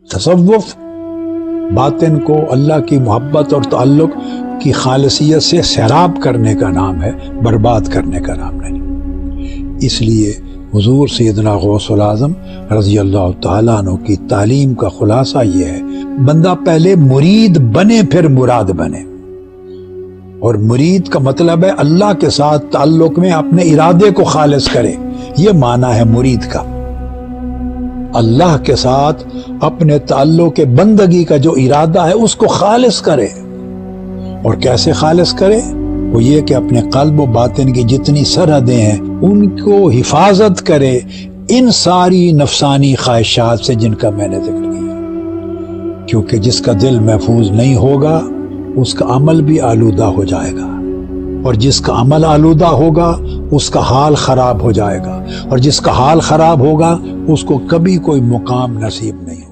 تصوف باطن کو اللہ کی محبت اور تعلق کی خالصیت سے سیراب کرنے کا نام ہے، برباد کرنے کا نام نہیں۔ اس لیے حضور سیدنا غوث العظم رضی اللہ تعالیٰ عنہ کی تعلیم کا خلاصہ یہ ہے، بندہ پہلے مرید بنے پھر مراد بنے۔ اور مرید کا مطلب ہے اللہ کے ساتھ تعلق میں اپنے ارادے کو خالص کرے، یہ معنی ہے مرید کا۔ اللہ کے ساتھ اپنے تعلق بندگی کا جو ارادہ ہے اس کو خالص کرے۔ اور کیسے خالص کرے؟ وہ یہ کہ اپنے قلب و باطن کی جتنی سرحدیں ہیں ان کو حفاظت کرے ان ساری نفسانی خواہشات سے جن کا میں نے ذکر کیا، کیونکہ جس کا دل محفوظ نہیں ہوگا اس کا عمل بھی آلودہ ہو جائے گا، اور جس کا عمل آلودہ ہوگا اس کا حال خراب ہو جائے گا، اور جس کا حال خراب ہوگا اس کو کبھی کوئی مقام نصیب نہیں